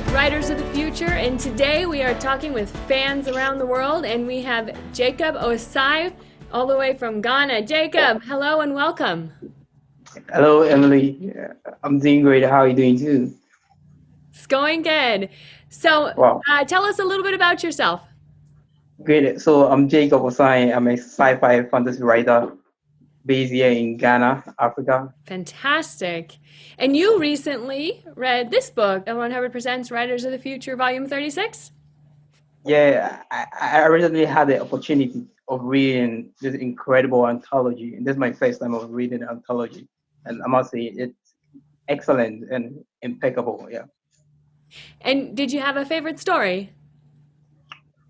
with Writers of the Future, and today we are talking with fans around the world, and we have Jacob Osae all the way from Ghana. Jacob, hello and welcome. Hello, Emily. I'm doing great. How are you doing too? It's going good. So, Wow, tell us a little bit about yourself. great. So I'm Jacob Osae. I'm a sci-fi fantasy writer based here in Ghana, Africa. Fantastic. And you recently read this book, Hubbard Presents Writers of the Future, Volume 36? Yeah, I recently had the opportunity of reading this incredible anthology, and this is my first time of reading an anthology, and I must say it's excellent and impeccable. Yeah, And did you have a favorite story?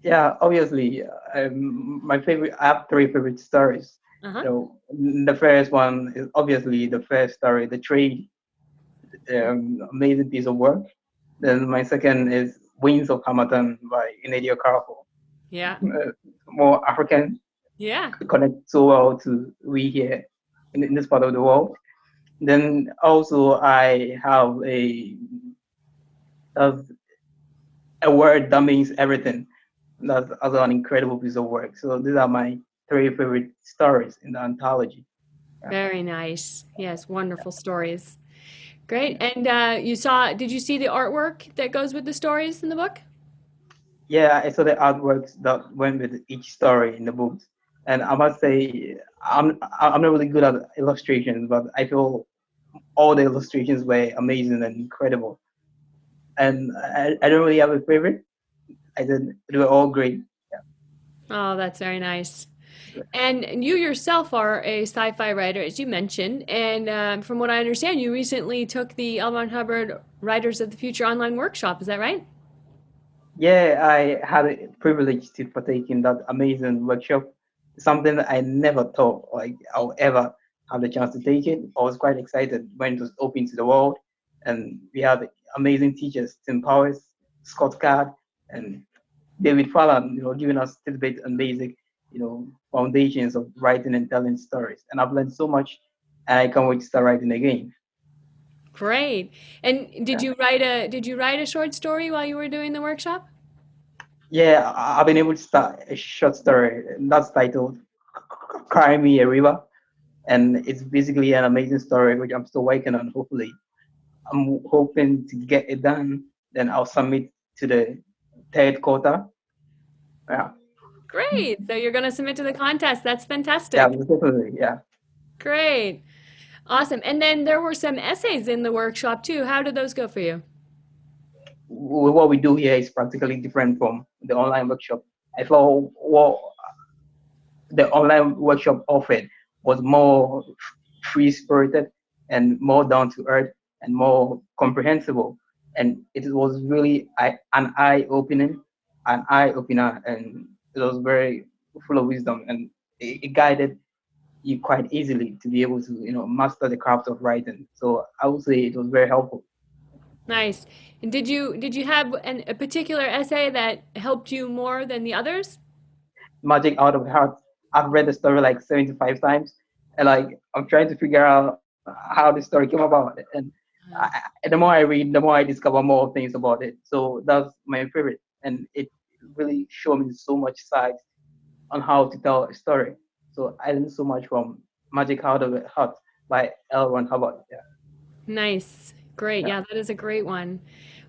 yeah. Obviously, my favorite. I have three favorite stories. Uh-huh. The first one is obviously the first story, the trade. Amazing piece of work. Then my second is Wings of Hamilton by Inadio Carafo. Yeah. More African, Yeah. connect so well to we here in this part of the world. Then also I have a, a word that means everything. That's also an incredible piece of work. So these are my three favorite stories in the anthology. Yeah. Very nice. Yes, wonderful stories. Great. And did you see the artwork that goes with the stories in the book? Yeah, I saw the artworks that went with each story in the books, and I must say I'm not really good at illustrations, but I feel all the illustrations were amazing and incredible. And I don't really have a favorite. I did they were all great. Oh, that's very nice. And you yourself are a sci-fi writer, as you mentioned. And from what I understand, you recently took the L. Ron Hubbard Writers of the Future online workshop. Is that right? Yeah, I had a privilege to partake in that amazing workshop. Something that I never thought like I'll ever have the chance to take it. I was quite excited when it was open to the world, and we had amazing teachers, Tim Powers, Scott Card, and David Fallon, giving us tidbits and basic, foundations of writing and telling stories. And I've learned so much, and I can't wait to start writing again. Great. And did you write a short story while you were doing the workshop? Yeah, I've been able to start a short story and that's titled "Cry Me a River," and it's basically an amazing story which I'm still working on. Hopefully, I'm hoping to get it done. Then I'll submit to the third quarter. Yeah, Great. So you're going to submit to the contest. That's yeah, fantastic. definitely. Yeah. Great. Awesome. And then there were some essays in the workshop too. How did those go for you? What we do here is practically different from the online workshop. I felt what the online workshop offered was more free spirited and more down to earth and more comprehensible. And it was really an eye opener, and it was very full of wisdom, and it guided you quite easily to be able to master the craft of writing. So I would say it was very helpful. Nice. And did you have a particular essay that helped you more than the others? Magic out of heart. I've read the story like 75 times, and like I'm trying to figure out how the story came about. And the more I read, the more I discover more things about it. So that's my favorite, and it really showed me so much sides on how to tell a story. So I learned so much from Magic Out of the Heart by L. Ron Hubbard. Yeah, Nice. Great. yeah, Yeah, that is a great one.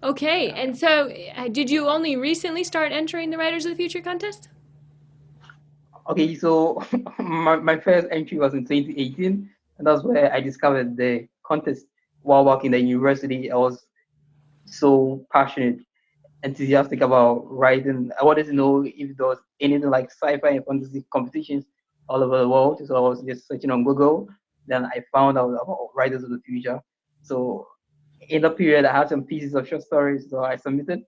Okay. yeah. And so did you only recently start entering the Writers of the Future contest? Okay, so my first entry was in 2018, and that's where I discovered the contest while working at university. I was so passionate, enthusiastic about writing. I wanted to know if there was anything like sci-fi and fantasy competitions all over the world. So I was just searching on Google. Then I found out about Writers of the Future. So in that period, I had some pieces of short stories, so I submitted.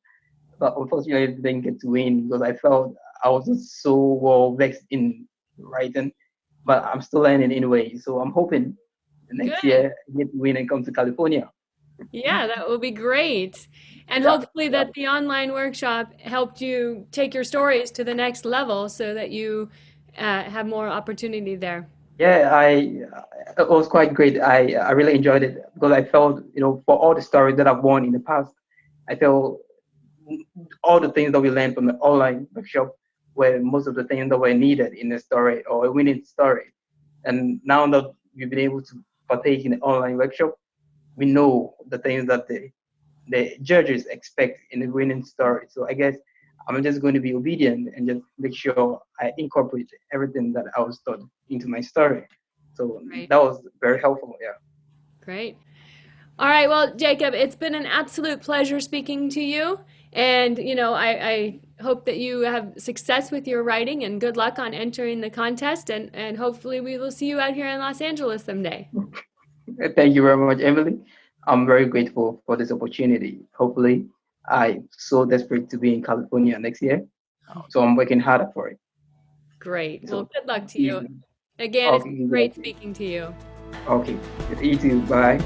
But unfortunately, I didn't get to win because I felt I was just so well vexed in writing. But I'm still learning anyway. So I'm hoping the next Good. year I get to win and come to California. Yeah, that will be great. And Yeah, hopefully yeah. that the online workshop helped you take your stories to the next level so that you have more opportunity there. Yeah, it was quite great. I really enjoyed it because I felt for all the stories that I've won in the past, I felt all the things that we learned from the online workshop were most of the things that were needed in a story or a winning story. And now that we've been able to partake in the online workshop, we know the things that the judges expect in a winning story. So I guess I'm just going to be obedient and just make sure I incorporate everything that I was taught into my story. So Right. that was very helpful. Yeah. Great. All right. Well, Jacob, it's been an absolute pleasure speaking to you. And, I hope that you have success with your writing and good luck on entering the contest. And hopefully we will see you out here in Los Angeles someday. Thank you very much, Emily. I'm very grateful for this opportunity. Hopefully, I'm so desperate to be in California next year. So I'm working harder for it. Great. Well, So good luck to you. easy. Again, it's Okay, been great speaking to you. okay. You too. Bye.